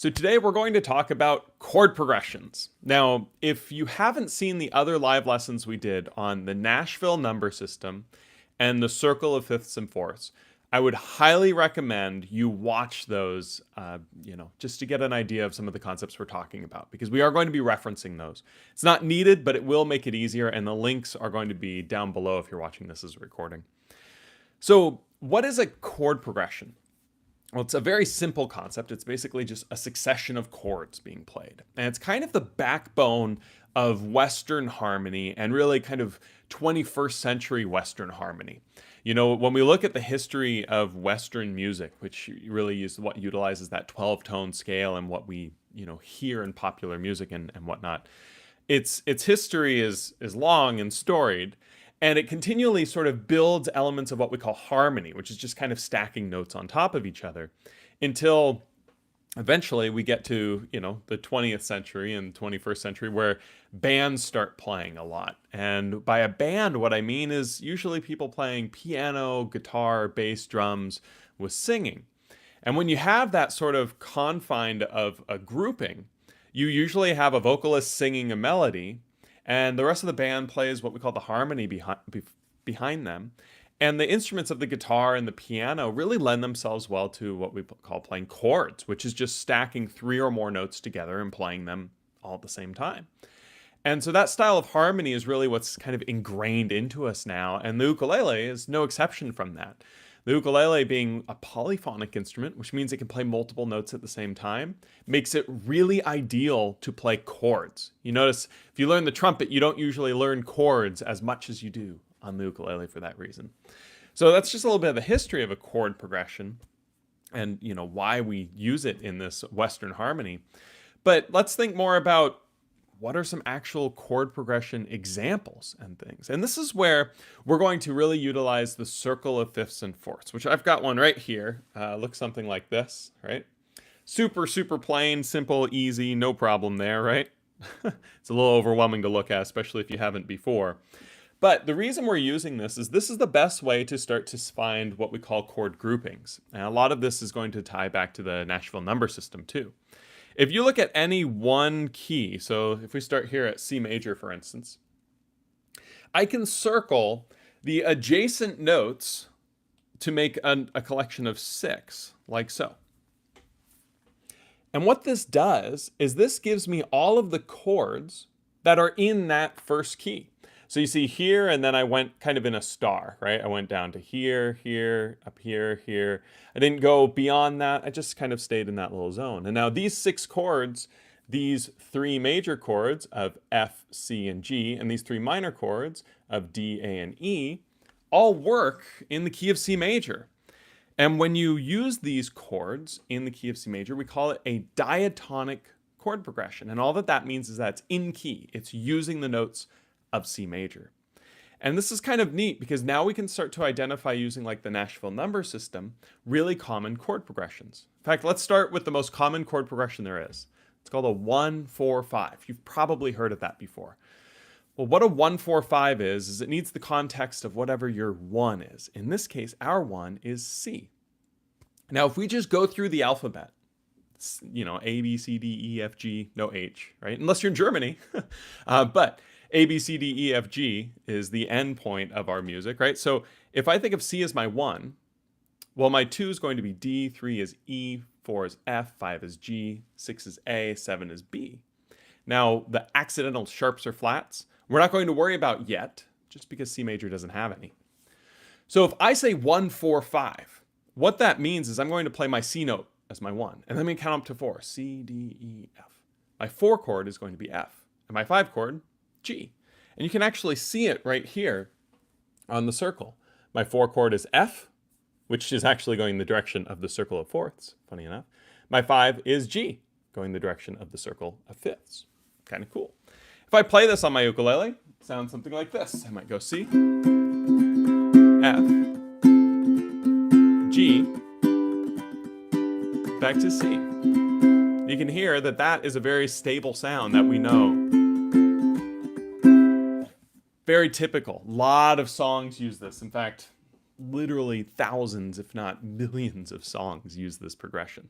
So today we're going to talk about chord progressions. Now, if you haven't seen the other live lessons we did on the Nashville number system and the circle of fifths and fourths, I would highly recommend you watch those, just to get an idea of some of the concepts we're talking about, because we are going to be referencing those. It's not needed, but it will make it easier, and the links are going to be down below if you're watching this as a recording. So what is a chord progression? Well, it's a very simple concept. It's basically just a succession of chords being played. And it's kind of the backbone of Western harmony and really kind of 21st century Western harmony. You know, when we look at the history of Western music, which really is what utilizes that 12-tone scale and what we, hear in popular music and whatnot, its history is long and storied. And it continually sort of builds elements of what we call harmony, which is just kind of stacking notes on top of each other until eventually we get to, the 20th century and 21st century where bands start playing a lot. And by a band, what I mean is usually people playing piano, guitar, bass, drums with singing. And when you have that sort of confine of a grouping, you usually have a vocalist singing a melody, and the rest of the band plays what we call the harmony behind them. And the instruments of the guitar and the piano really lend themselves well to what we call playing chords, which is just stacking three or more notes together and playing them all at the same time. And so that style of harmony is really what's kind of ingrained into us now, and the ukulele is no exception from that. The ukulele, being a polyphonic instrument, which means it can play multiple notes at the same time, makes it really ideal to play chords. You notice if you learn the trumpet, you don't usually learn chords as much as you do on the ukulele for that reason. So that's just a little bit of the history of a chord progression and, why we use it in this Western harmony. But let's think more about what are some actual chord progression examples and things. And this is where we're going to really utilize the circle of fifths and fourths, which I've got one right here. Looks something like this, right? Super, super plain, simple, easy, no problem there, right? It's a little overwhelming to look at, especially if you haven't before. But the reason we're using this is the best way to start to find what we call chord groupings. And a lot of this is going to tie back to the Nashville number system too. If you look at any one key, so if we start here at C major, for instance, I can circle the adjacent notes to make a collection of 6, like so. And what this does is this gives me all of the chords that are in that first key. So you see here, and then I went kind of in a star, right? I went down to here, here, up here, here. I didn't go beyond that. I just kind of stayed in that little zone. And now these 6 chords, these 3 major chords of F, C, and G, and these 3 minor chords of D, A, and E, all work in the key of C major. And when you use these chords in the key of C major, we call it a diatonic chord progression. And all that means is that it's in key. It's using the notes of C major. And this is kind of neat because now we can start to identify, using like the Nashville number system, really common chord progressions. In fact, let's start with the most common chord progression there is. It's called a 1-4-5. You've probably heard of that before. Well, what a 1-4-5 is it needs the context of whatever your 1 is. In this case, our 1 is C. Now, if we just go through the alphabet, A, B, C, D, E, F, G, no H, right? Unless you're in Germany. But A, B, C, D, E, F, G is the end point of our music, right? So if I think of C as my 1, well, my 2 is going to be D, 3 is E, 4 is F, 5 is G, 6 is A, 7 is B. Now, the accidental sharps or flats, we're not going to worry about yet, just because C major doesn't have any. So if I say 1-4-5, what that means is I'm going to play my C note as my 1, and then we count up to 4, C, D, E, F. My 4 chord is going to be F, and my 5 chord, G. And you can actually see it right here on the circle. My 4 chord is F, which is actually going the direction of the circle of fourths, funny enough. My 5 is G, going the direction of the circle of fifths. Kind of cool. If I play this on my ukulele, it sounds something like this. I might go C, F, G, back to C. You can hear that is a very stable sound that we know. Very typical. A lot of songs use this. In fact, literally thousands, if not millions of songs use this progression.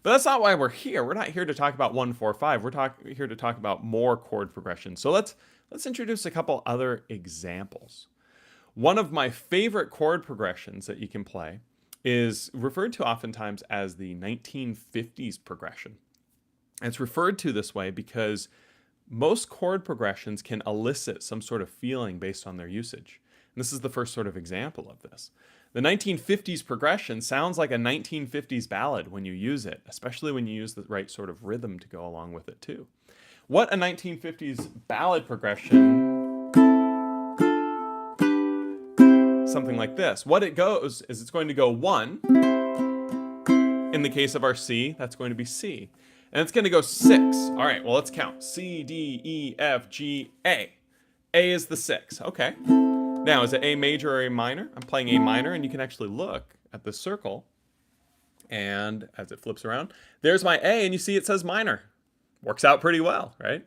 But that's not why we're here. We're not here to talk about 1-4-5. We're here to talk about more chord progressions. So let's introduce a couple other examples. One of my favorite chord progressions that you can play is referred to oftentimes as the 1950s progression. And it's referred to this way because most chord progressions can elicit some sort of feeling based on their usage. And this is the first sort of example of this. The 1950s progression sounds like a 1950s ballad when you use it, especially when you use the right sort of rhythm to go along with it too. What a 1950s ballad progression, something like this. What it goes is it's going to go 1. In the case of our C, that's going to be C. And it's going to go 6. All right, well, let's count. C, D, E, F, G, A. A is the 6. Okay. Now, is it A major or A minor? I'm playing A minor, and you can actually look at the circle. And as it flips around, there's my A, and you see it says minor. Works out pretty well, right?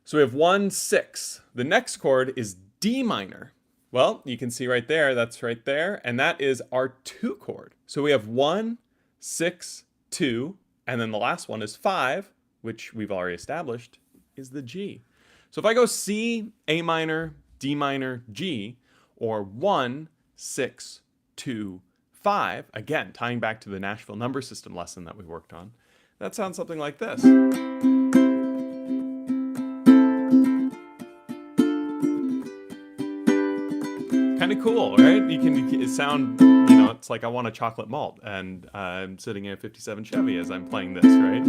So we have 1, 6. The next chord is D minor. Well, you can see right there, that's right there, and that is our 2 chord. So we have 1, 6, 2, and then the last one is 5, which we've already established is the G. So if I go C, A minor, D minor, G, or 1, 6, 2, 5, again, tying back to the Nashville number system lesson that we worked on, that sounds something like this. Kind of cool, right? You can sound, it's like I want a chocolate malt, and I'm sitting in a 57 Chevy as I'm playing this, right?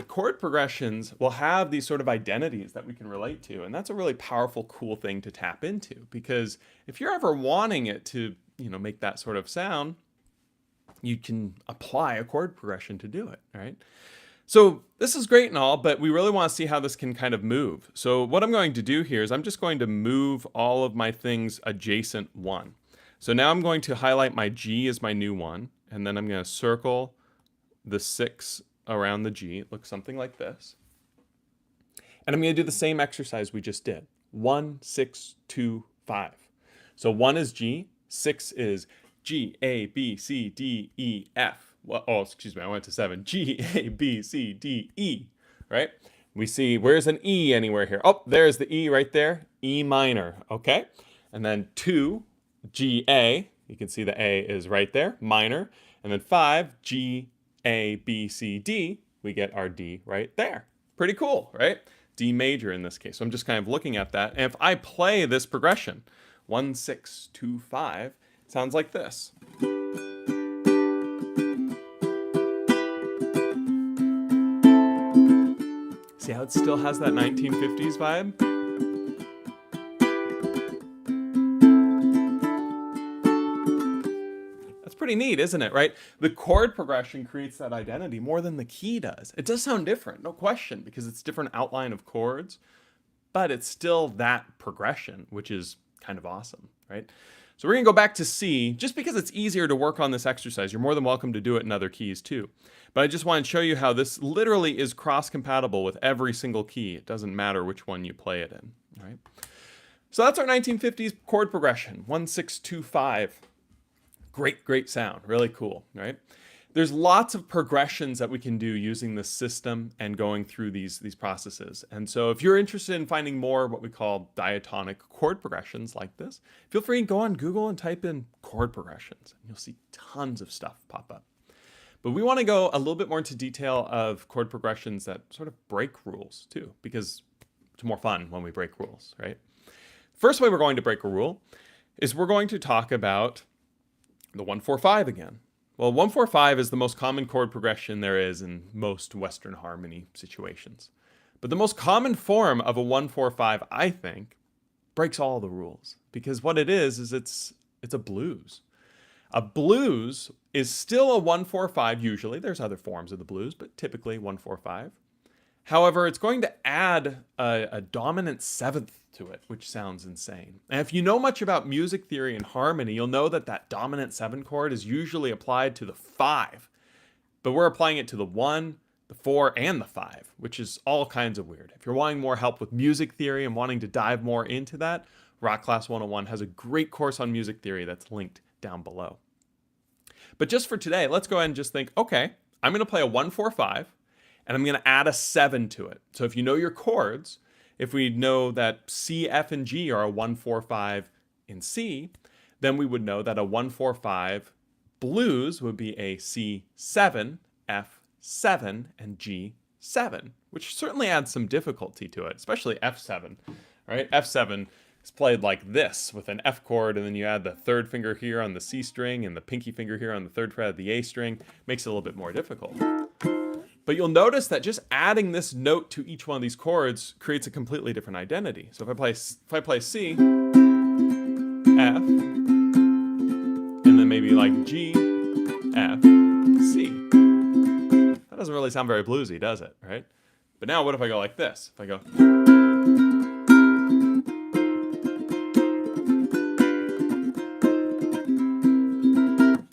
Chord progressions will have these sort of identities that we can relate to, and that's a really powerful, cool thing to tap into, because if you're ever wanting it to, make that sort of sound, you can apply a chord progression to do it, right? So this is great and all, but we really want to see how this can kind of move. So what I'm going to do here is I'm just going to move all of my things adjacent 1. So now I'm going to highlight my G as my new 1, and then I'm going to circle the 6 around the G. It looks something like this. And I'm going to do the same exercise we just did. 1, 6, 2, 5. So 1 is G, 6 is G, A, B, C, D, E, F. Well, excuse me, I went to 7. G, A, B, C, D, E, right? We see, where's an E anywhere here? Oh, there's the E right there, E minor, okay? And then 2, G, A, you can see the A is right there, minor. And then 5, G, A, B, C, D, we get our D right there. Pretty cool, right? D major in this case. So I'm just kind of looking at that. And if I play this progression, 1, 6, 2, 5, sounds like this. See how it still has that 1950s vibe? That's pretty neat, isn't it, right? The chord progression creates that identity more than the key does. It does sound different, no question, because it's different outline of chords, but it's still that progression, which is kind of awesome, right? So we're going to go back to C, just because it's easier to work on this exercise. You're more than welcome to do it in other keys too. But I just want to show you how this literally is cross-compatible with every single key. It doesn't matter which one you play it in, right? So that's our 1950s chord progression, 1, 6, 2, 5. Great, great sound, really cool, right? There's lots of progressions that we can do using this system and going through these processes. And so if you're interested in finding more what we call diatonic chord progressions like this, feel free to go on Google and type in chord progressions. And you'll see tons of stuff pop up. But we want to go a little bit more into detail of chord progressions that sort of break rules too, because it's more fun when we break rules, right? First way we're going to break a rule is we're going to talk about the 1-4-5 again. Well, 1-4-5 is the most common chord progression there is in most Western harmony situations. But the most common form of a 1-4-5, I think, breaks all the rules. Because what it is it's a blues. A blues is still a 1-4-5 usually. There's other forms of the blues, but typically 1-4-5. However, it's going to add a dominant seventh to it, which sounds insane. And if you know much about music theory and harmony, you'll know that that dominant 7 chord is usually applied to the 5. But we're applying it to the 1, the 4, and the 5, which is all kinds of weird. If you're wanting more help with music theory and wanting to dive more into that, Rock Class 101 has a great course on music theory that's linked down below. But just for today, let's go ahead and just think, okay, I'm going to play a 1-4-5, and I'm going to add a 7 to it. So if you know your chords, if we know that C, F, and G are a 1-4-5 in C, then we would know that a 1-4-5 blues would be a C7, F7, and G7, which certainly adds some difficulty to it, especially F7, right? F7 is played like this with an F chord, and then you add the third finger here on the C string and the pinky finger here on the third fret of the A string. Makes it a little bit more difficult. But you'll notice that just adding this note to each one of these chords creates a completely different identity. So if I play C, F, and then maybe like G, F, C. That doesn't really sound very bluesy, does it, right? But now what if I go like this? If I go...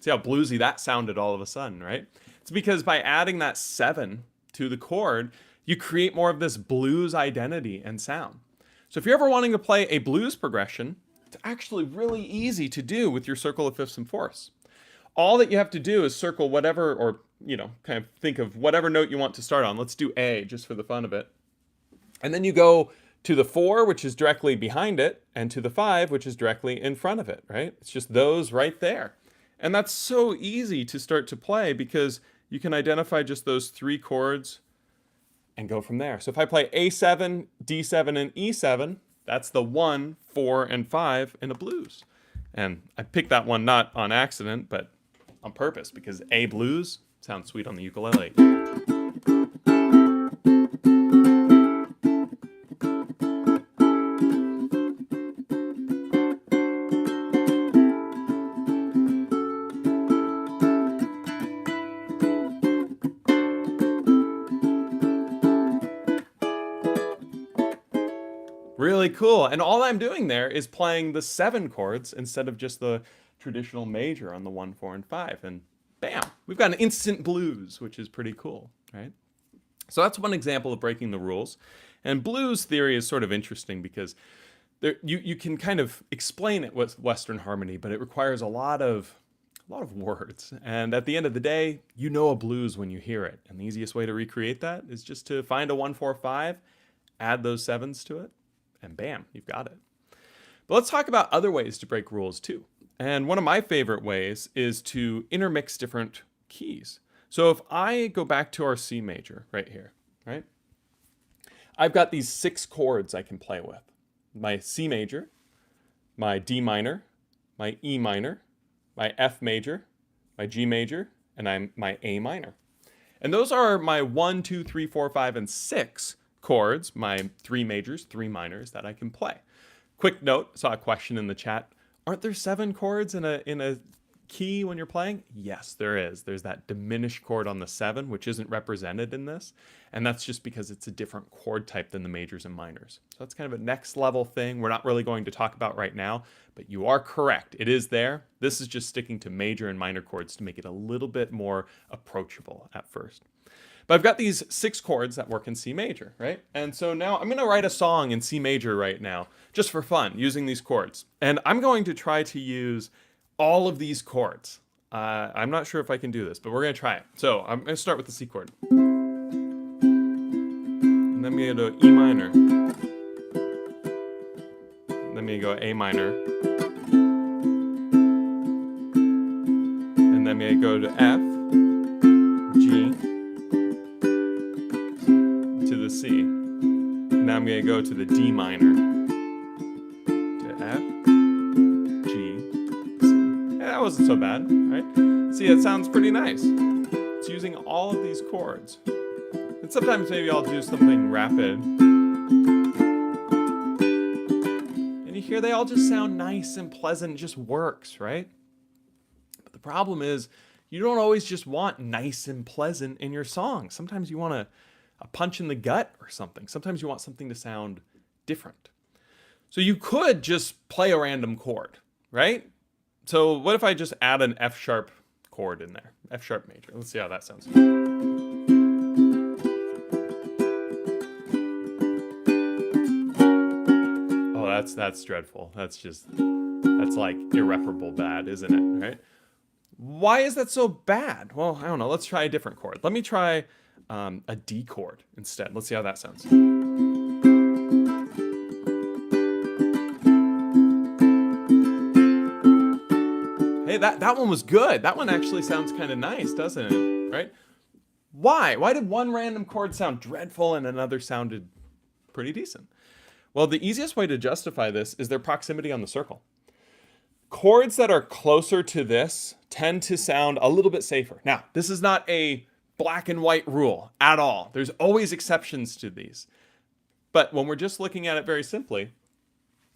See how bluesy that sounded all of a sudden, right? It's because by adding that 7 to the chord, you create more of this blues identity and sound. So if you're ever wanting to play a blues progression, it's actually really easy to do with your circle of fifths and fourths. All that you have to do is circle whatever, or, kind of think of whatever note you want to start on. Let's do A just for the fun of it. And then you go to the 4, which is directly behind it, and to the 5, which is directly in front of it, right? It's just those right there. And that's so easy to start to play because you can identify just those 3 chords and go from there. So if I play A7, D7, and E7, that's the 1, 4, and 5 in a blues. And I picked that one not on accident, but on purpose, because A blues sounds sweet on the ukulele. Really cool. And all I'm doing there is playing the 7 chords instead of just the traditional major on the 1, 4, and 5. And bam, we've got an instant blues, which is pretty cool, right? So that's one example of breaking the rules. And blues theory is sort of interesting because you can kind of explain it with Western harmony, but it requires a lot of words. And at the end of the day, you know a blues when you hear it. And the easiest way to recreate that is just to find a 1, 4, 5, add those 7s to it, and bam, you've got it. But let's talk about other ways to break rules too. And one of my favorite ways is to intermix different keys. So if I go back to our C major right here, right? I've got these 6 chords I can play with. My C major, my D minor, my E minor, my F major, my G major, and my A minor. And those are my 1, 2, 3, 4, 5, and 6 chords, my 3 majors, 3 minors that I can play. Quick note, saw a question in the chat. Aren't there 7 chords in a key when you're playing? Yes, there is. There's that diminished chord on the 7, which isn't represented in this. And that's just because it's a different chord type than the majors and minors. So that's kind of a next level thing we're not really going to talk about right now, but you are correct. It is there. This is just sticking to major and minor chords to make it a little bit more approachable at first. But I've got these 6 chords that work in C major, right? And so now I'm going to write a song in C major right now, just for fun, using these chords. And I'm going to try to use all of these chords. I'm not sure if I can do this, but we're going to try it. So I'm going to start with the C chord. And then I'm going to go to E minor. And then I'm going to go A minor. And then I'm going to go to F, G, to the C. Now I'm going to go to the D minor, to F, G, C. Yeah, that wasn't so bad, right? See, it sounds pretty nice. It's using all of these chords. And sometimes maybe I'll do something rapid. And you hear they all just sound nice and pleasant, it just works, right? But the problem is, you don't always just want nice and pleasant in your song. Sometimes you want a punch in the gut or something. Sometimes you want something to sound different. So you could just play a random chord, right? So what if I just add an F sharp chord in there? F sharp major. Let's see how that sounds. Oh, that's dreadful. That's like irreparable bad, isn't it? Right? Why is that so bad? Well, I don't know. Let's try a different chord. Let me try a D chord instead. Let's see how that sounds. Hey, that one was good. That one actually sounds kind of nice, doesn't it? Right? Why? Why did one random chord sound dreadful and another sounded pretty decent? Well, the easiest way to justify this is their proximity on the circle. Chords that are closer to this tend to sound a little bit safer. Now, this is not a black and white rule at all. There's always exceptions to these. But when we're just looking at it very simply,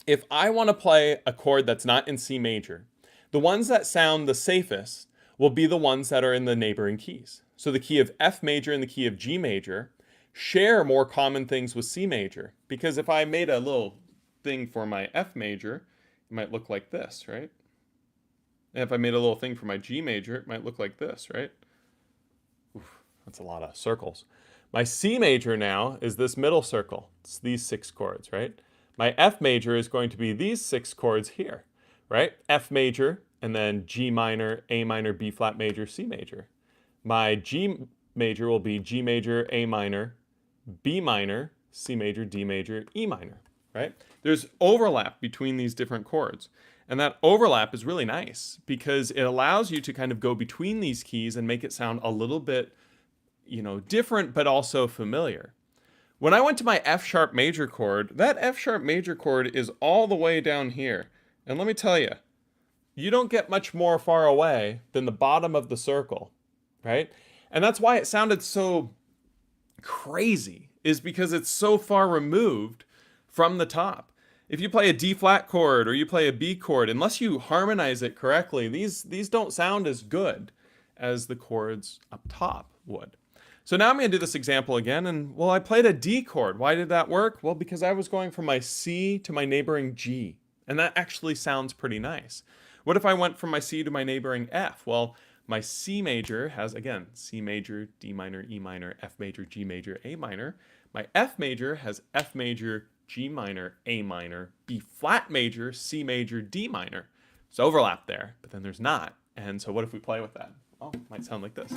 if I want to play a chord that's not in C major, the ones that sound the safest will be the ones that are in the neighboring keys. So the key of F major and the key of G major share more common things with C major. Because if I made a little thing for my F major, it might look like this, right? And if I made a little thing for my G major, it might look like this, right? Oof, that's a lot of circles. My C major now is this middle circle. It's these 6 chords, right? My F major is going to be these 6 chords here, right? F major, and then G minor, A minor, B flat major, C major. My G major will be G major, A minor, B minor, C major, D major, E minor, right? There's overlap between these different chords. And that overlap is really nice because it allows you to kind of go between these keys and make it sound a little bit, different, but also familiar. When I went to my F sharp major chord, that F sharp major chord is all the way down here. And let me tell you, you don't get much more far away than the bottom of the circle, right? And that's why it sounded so crazy, is because it's so far removed from the top. If you play a D flat chord or you play a B chord, unless you harmonize it correctly, these don't sound as good as the chords up top would. So now I'm going to do this example again, and well, I played a D chord. Why did that work? Well, because I was going from my C to my neighboring G, and that actually sounds pretty nice. What if I went from my C to my neighboring F? Well, my C major has, again, C major, D minor, E minor, F major, G major, A minor. My F major has F major, G minor, A minor, B flat major, C major, D minor. There's overlap there, but then there's not. And so what if we play with that? Oh, it might sound like this.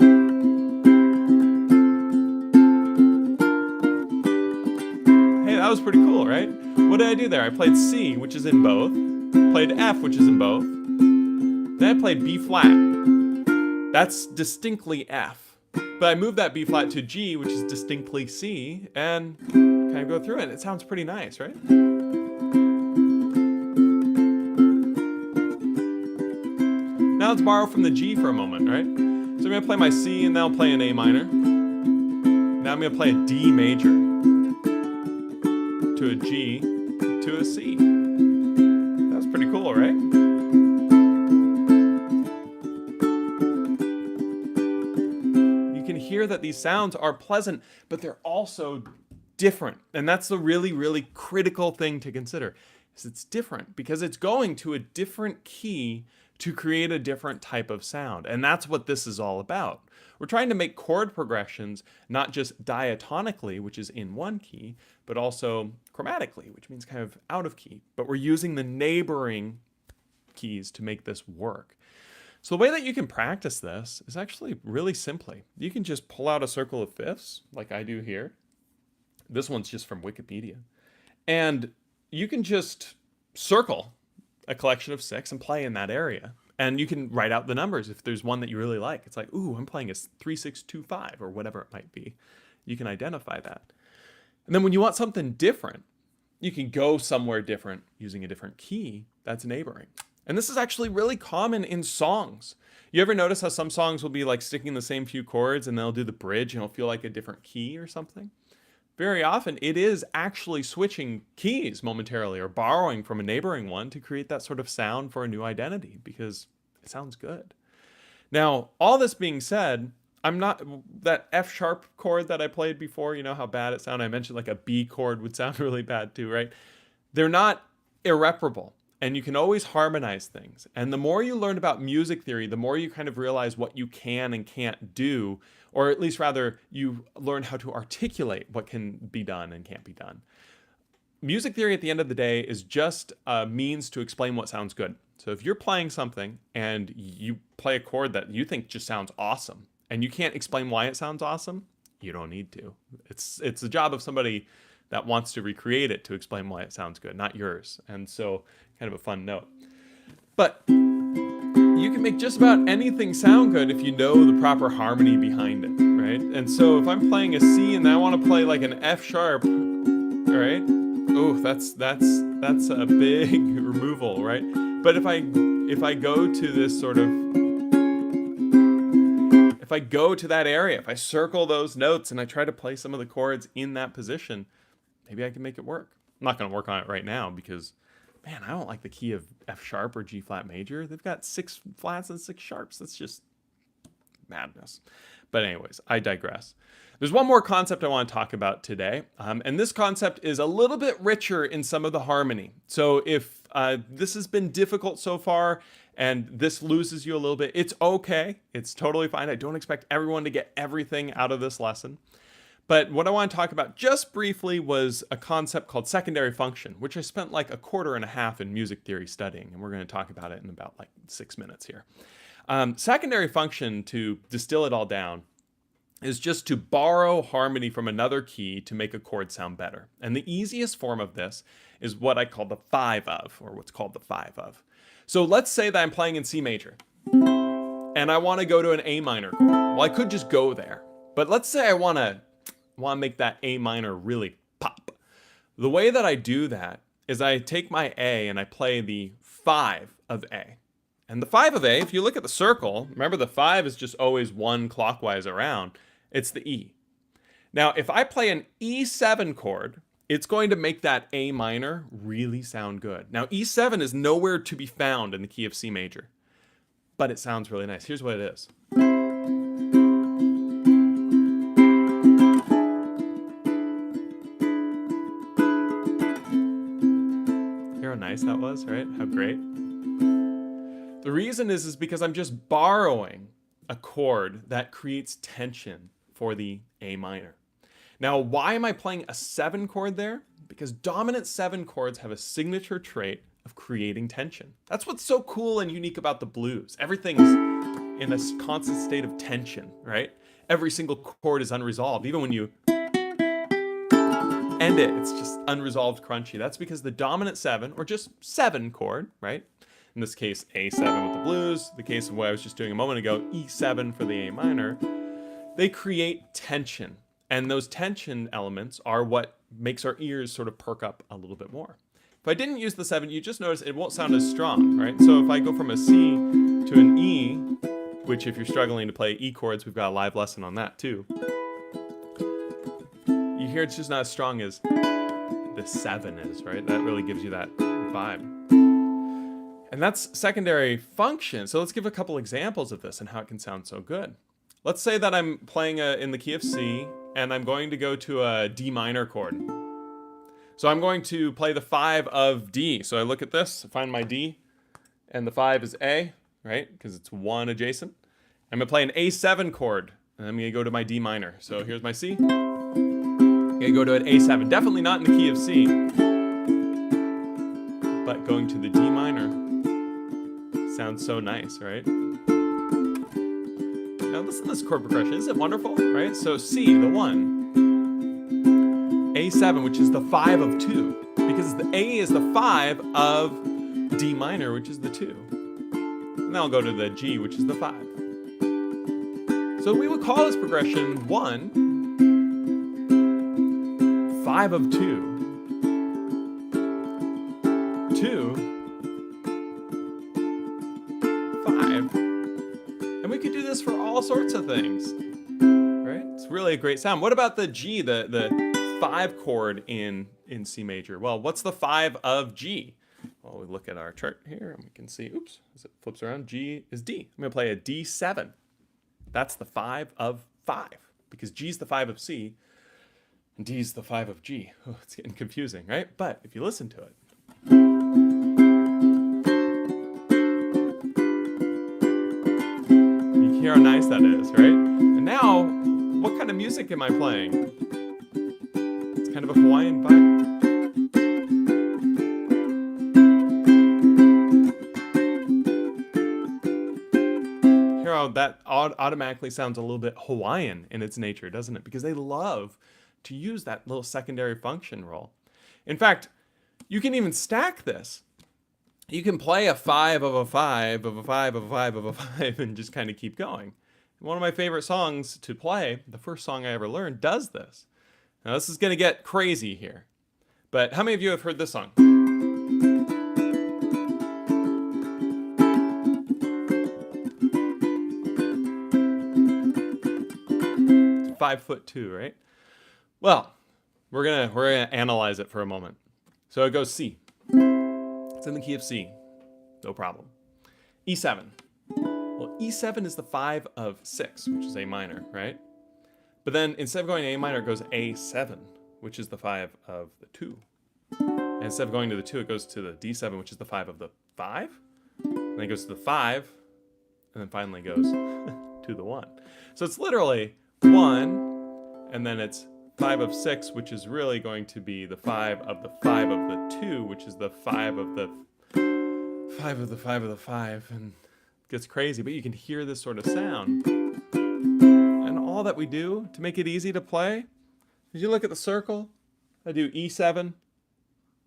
Hey, that was pretty cool, right? What did I do there? I played C, which is in both, played F, which is in both, then I played B flat. That's distinctly F. But I moved that B flat to G, which is distinctly C, and kind of go through it. It sounds pretty nice, right? Now let's borrow from the G for a moment, right? So I'm going to play my C, and then I'll play an A minor. Now I'm going to play a D major to a G to a C. That's pretty cool, right? You can hear that these sounds are pleasant, but they're also different. And that's the really, really critical thing to consider, is it's different because it's going to a different key to create a different type of sound. And that's what this is all about. We're trying to make chord progressions not just diatonically, which is in one key, but also chromatically, which means kind of out of key. But we're using the neighboring keys to make this work. So the way that you can practice this is actually really simply. You can just pull out a circle of fifths, like I do here. This one's just from Wikipedia. And you can just circle a collection of 6 and play in that area. And you can write out the numbers if there's one that you really like. It's like, ooh, I'm playing a 3-6-2-5 or whatever it might be. You can identify that. And then when you want something different, you can go somewhere different using a different key that's neighboring. And this is actually really common in songs. You ever notice how some songs will be like sticking the same few chords and they'll do the bridge and it'll feel like a different key or something? Very often it is actually switching keys momentarily or borrowing from a neighboring one to create that sort of sound for a new identity because it sounds good. Now, all this being said, I'm not, that F sharp chord that I played before, you know how bad it sounded? I mentioned like a B chord would sound really bad too, right? They're not irreparable. And you can always harmonize things. And the more you learn about music theory, the more you kind of realize what you can and can't do, or at least rather, you learn how to articulate what can be done and can't be done. music theory at the end of the day is just a means to explain what sounds good. So if you're playing something and you play a chord that you think just sounds awesome and you can't explain why it sounds awesome, you don't need to. It's the job of somebody that wants to recreate it to explain why it sounds good, not yours. And so kind of a fun note. But you can make just about anything sound good if you know the proper harmony behind it, right? And so if I'm playing a C and I want to play like an F sharp, right? Oh, that's a big removal, right? But if I go to this sort of, if I go to that area, if I circle those notes and I try to play some of the chords in that position, maybe I can make it work. I'm not going to work on it right now because, man, I don't like the key of F sharp or G flat major. They've got 6 flats and 6 sharps. That's just madness. But anyways, I digress. There's one more concept I want to talk about today. And this concept is a little bit richer in some of the harmony. So if this has been difficult so far and this loses you a little bit, it's okay. It's totally fine. I don't expect everyone to get everything out of this lesson. But what I want to talk about just briefly was a concept called secondary function, which I spent like a quarter and a half in music theory studying. And we're going to talk about it in about like 6 minutes here. Secondary function, to distill it all down, is just to borrow harmony from another key to make a chord sound better. And the easiest form of this is what I call the 5 of, or what's called the 5 of. So let's say that I'm playing in C major, and I want to go to an A minor chord. Well, I could just go there. But let's say I want to make that A minor really pop. The way that I do that is I take my A and I play the 5 of A. And the 5 of A, if you look at the circle, remember the 5 is just always 1 clockwise around. It's the E. Now, if I play an E7 chord, it's going to make that A minor really sound good. Now, E7 is nowhere to be found in the key of C major, but it sounds really nice. Here's what it is. Hear how nice that was, right? How great. The reason is because I'm just borrowing a chord that creates tension for the A minor. Now, why am I playing a 7 chord there? Because dominant 7 chords have a signature trait of creating tension. That's what's so cool and unique about the blues. Everything's in a constant state of tension, right? Every single chord is unresolved. Even when you end it, it's just unresolved crunchy. That's because the dominant 7, or just 7 chord, right? In this case, A7 with the blues, the case of what I was just doing a moment ago, E7 for the A minor, they create tension. And those tension elements are what makes our ears sort of perk up a little bit more. If I didn't use the 7, you just notice it won't sound as strong, right? So if I go from a C to an E, which if you're struggling to play E chords, we've got a live lesson on that too. You hear it's just not as strong as the 7 is, right? That really gives you that vibe. And that's secondary function. So let's give a couple examples of this and how it can sound so good. Let's say that I'm playing in the key of C and I'm going to go to a D minor chord. So I'm going to play the 5 of D. So I look at this, find my D, and the 5 is A, right? Because it's 1 adjacent. I'm going to play an A7 chord, and I'm going to go to my D minor. So here's my C. I'm going to go to an A7. Definitely not in the key of C, but going to the D minor sounds so nice, right? Now listen to this chord progression. Isn't it wonderful, right? So C, the 1. A7, which is the 5 of 2. Because the A is the 5 of D minor, which is the 2. And then I'll go to the G, which is the 5. So we would call this progression 1, 5 of 2. 2, 5, and we could do this for all sorts of things, right? It's really a great sound. What about the G, the 5 chord in C major? Well, what's the 5 of G? Well, we look at our chart here and we can see, oops, as it flips around, G is D. I'm going to play a D7. That's the 5 of 5, because G is the 5 of C, and D is the 5 of G. Oh, it's getting confusing, right? But if you listen to it, hear how nice that is, right? And now, what kind of music am I playing? It's kind of a Hawaiian vibe. how that automatically sounds a little bit Hawaiian in its nature, doesn't it? Because they love to use that little secondary function role. In fact, you can even stack this. You can play a 5 of a 5 of a 5 of a 5 of a 5 and just kind of keep going. One of my favorite songs to play, the first song I ever learned, does this. Now this is going to get crazy here. But how many of you have heard this song? 5'2", right? Well, we're gonna analyze it for a moment. So it goes C. It's in the key of C. No problem. E7. Well, E7 is the 5 of 6, which is A minor, right? But then instead of going to A minor, it goes A7, which is the 5 of the 2. And instead of going to the 2, it goes to the D7, which is the 5 of the 5. And then it goes to the 5, and then finally goes to the 1. So it's literally 1, and then it's 5 of 6, which is really going to be the 5 of the 5 of the 2, which is the 5 of the 5 of the 5 of the 5, and it gets crazy, but you can hear this sort of sound. And all that we do to make it easy to play is you look at the circle. I do E7,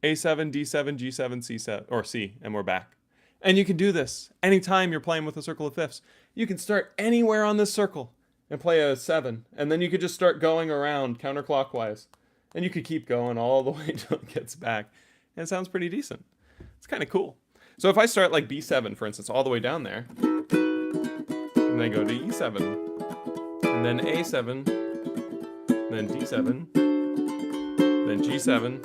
A7, D7, G7, C7, or C, and we're back. And you can do this anytime you're playing with a circle of fifths. You can start anywhere on this circle and play a 7, and then you could just start going around counterclockwise, and you could keep going all the way until it gets back, and it sounds pretty decent. It's kind of cool. So if I start like B7, for instance, all the way down there, and then go to E7, and then A7, then D7, then G7,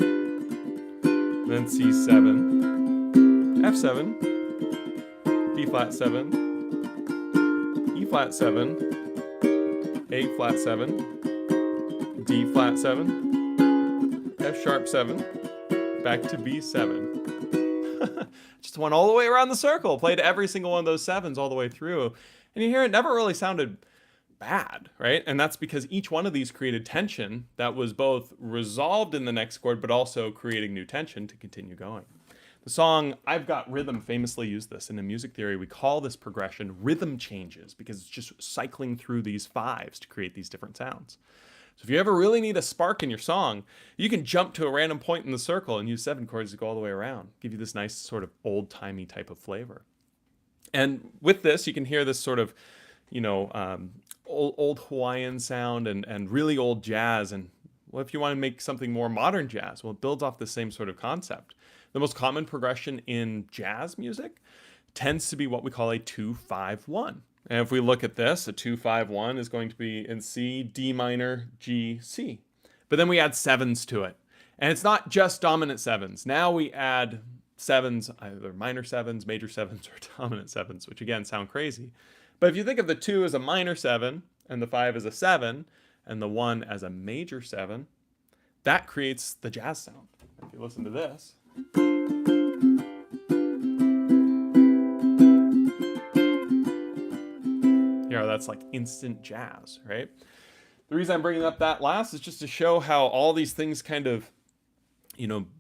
then C7, F7, D flat 7, E flat 7, A flat 7, D flat 7, F sharp 7, back to B7. Just went all the way around the circle, played every single one of those 7s all the way through. And you hear it never really sounded bad, right? And that's because each one of these created tension that was both resolved in the next chord, but also creating new tension to continue going. The song I've Got Rhythm famously used this. And in music theory, we call this progression rhythm changes because it's just cycling through these 5s to create these different sounds. So if you ever really need a spark in your song, you can jump to a random point in the circle and use 7 chords to go all the way around. Give you this nice sort of old-timey type of flavor. And with this, you can hear this sort of, old Hawaiian sound and really old jazz. And well, if you want to make something more modern jazz, well, it builds off the same sort of concept. The most common progression in jazz music tends to be what we call a 2-5-1. And if we look at this, a 2-5-1 is going to be in C, D minor, G, C. But then we add 7s to it. And it's not just dominant 7s. Now we add 7s, either minor 7s, major 7s, or dominant 7s, which again sound crazy. But if you think of the 2 as a minor 7, and the 5 as a 7, and the 1 as a major 7, that creates the jazz sound. If you listen to this. That's like instant jazz, right? The reason I'm bringing up that last is just to show how all these things kind of,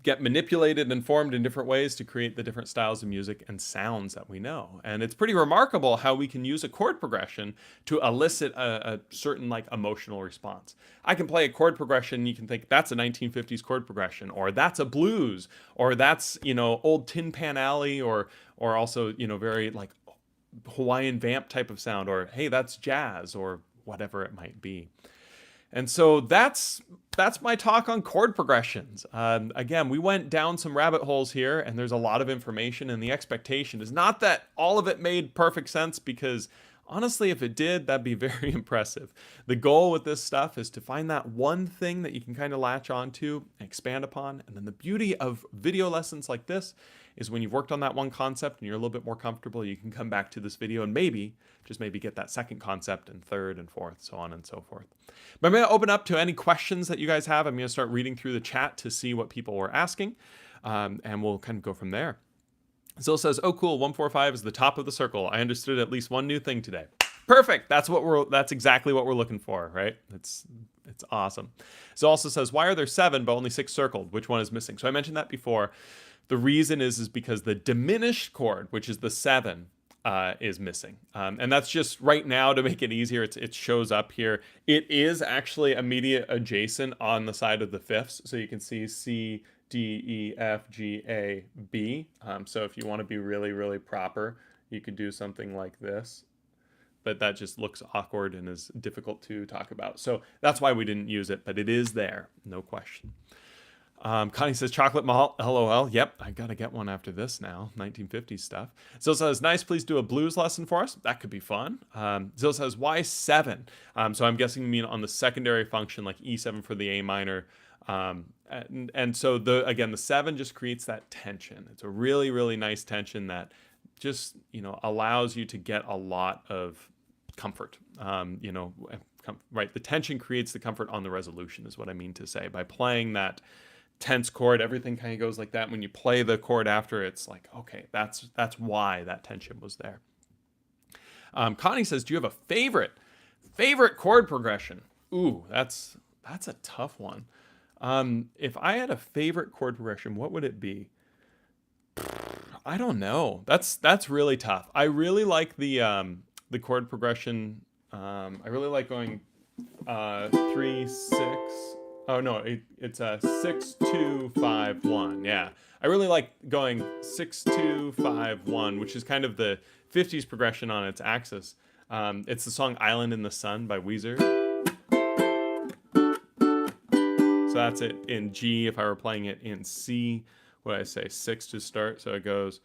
get manipulated and formed in different ways to create the different styles of music and sounds that we know. And it's pretty remarkable how we can use a chord progression to elicit a certain like emotional response. I can play a chord progression and you can think that's a 1950s chord progression, or that's a blues, or that's, old Tin Pan Alley, or also, very like Hawaiian vamp type of sound, or hey, that's jazz, or whatever it might be. And so that's my talk on chord progressions. Again, we went down some rabbit holes here, and there's a lot of information, and the expectation is not that all of it made perfect sense, because honestly, if it did, that'd be very impressive. The goal with this stuff is to find that one thing that you can kind of latch onto and expand upon. And then the beauty of video lessons like this is when you've worked on that one concept and you're a little bit more comfortable, you can come back to this video and maybe, just maybe get that second concept and third and fourth, so on and so forth. But I'm going to open up to any questions that you guys have. I'm going to start reading through the chat to see what people were asking, and we'll kind of go from there. Zil says, oh cool, 145 is the top of the circle. I understood at least one new thing today. Perfect. That's exactly what we're looking for, right? It's awesome. Zil also says, why are there 7 but only 6 circled? Which one is missing? So I mentioned that before. The reason is because the diminished chord, which is the 7, is missing. And that's just right now to make it easier. It shows up here. It is actually immediate adjacent on the side of the fifths. So you can see C, D, E, F, G, A, B. So if you want to be really, really proper, you could do something like this. But that just looks awkward and is difficult to talk about. So that's why we didn't use it, but it is there, no question. Connie says, chocolate malt, LOL. Yep, I got to get one after this now. 1950s stuff. Zill says, nice, please do a blues lesson for us. That could be fun. Zill says, why 7? So I'm guessing you mean on the secondary function, like E7 for the A minor. And so, the 7 just creates that tension. It's a really, really nice tension that just, allows you to get a lot of comfort. Right, the tension creates the comfort on the resolution is what I mean to say. By playing that tense chord, everything kind of goes like that. When you play the chord after, it's like, okay, that's why that tension was there. Connie says, do you have a favorite chord progression? Ooh, that's a tough one. If I had a favorite chord progression, what would it be? I don't know. That's really tough. I really like the chord progression. I really like going 3, 6. Oh no, it's a 6, 2, 5, 1. Yeah, I really like going 6, 2, 5, 1, which is kind of the 50s progression on its axis. It's the song "Island in the Sun" by Weezer. So that's it in G. If I were playing it in C, what did I say? 6 to start. So it goes.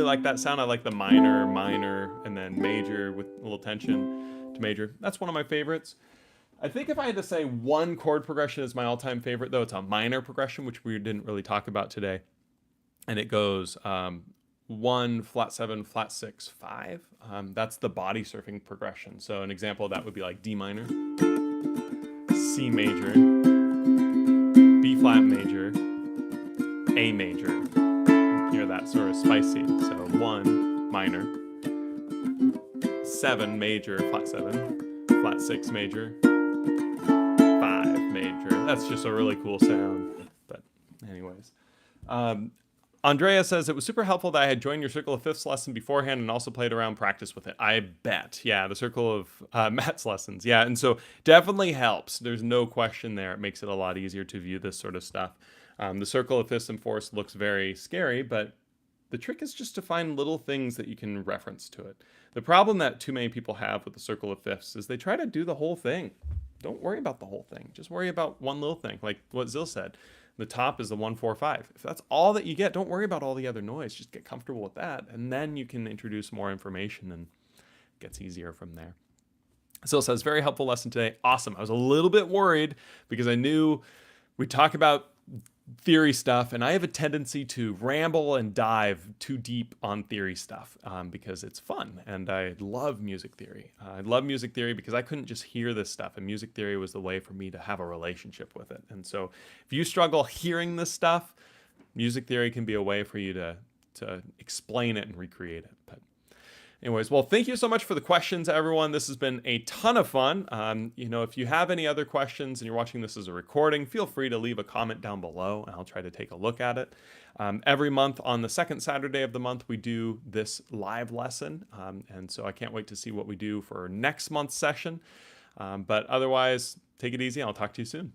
Like that sound. I like the minor, and then major with a little tension to major. That's one of my favorites. I think if I had to say one chord progression is my all-time favorite, though, it's a minor progression, which we didn't really talk about today. And it goes 1, flat 7, flat 6, 5. That's the body surfing progression. So an example of that would be like D minor, C major, B flat major, A major. Hear that sort of spicy. So 1 minor, 7 major, flat 7, flat 6 major, 5 major. That's just a really cool sound. But anyways, Andrea says, it was super helpful that I had joined your Circle of Fifths lesson beforehand and also played around practice with it. I bet. Yeah, the Circle of Matt's lessons. Yeah, and so definitely helps. There's no question there. It makes it a lot easier to view this sort of stuff. The Circle of Fifths and Fourths looks very scary, but the trick is just to find little things that you can reference to it. The problem that too many people have with the Circle of Fifths is they try to do the whole thing. Don't worry about the whole thing. Just worry about one little thing, like what Zill said. The top is the 1, 4, 5. If that's all that you get, don't worry about all the other noise. Just get comfortable with that, and then you can introduce more information, and it gets easier from there. Zill says, very helpful lesson today. Awesome. I was a little bit worried because I knew we'd talk about theory stuff, and I have a tendency to ramble and dive too deep on theory stuff because it's fun, and I love music theory. I love music theory because I couldn't just hear this stuff, and music theory was the way for me to have a relationship with it. And so if you struggle hearing this stuff, music theory can be a way for you to explain it and recreate it. But anyways, well, thank you so much for the questions, everyone. This has been a ton of fun. If you have any other questions and you're watching this as a recording, feel free to leave a comment down below, and I'll try to take a look at it. Every month on the second Saturday of the month, we do this live lesson, and so I can't wait to see what we do for next month's session. But otherwise, take it easy. I'll talk to you soon.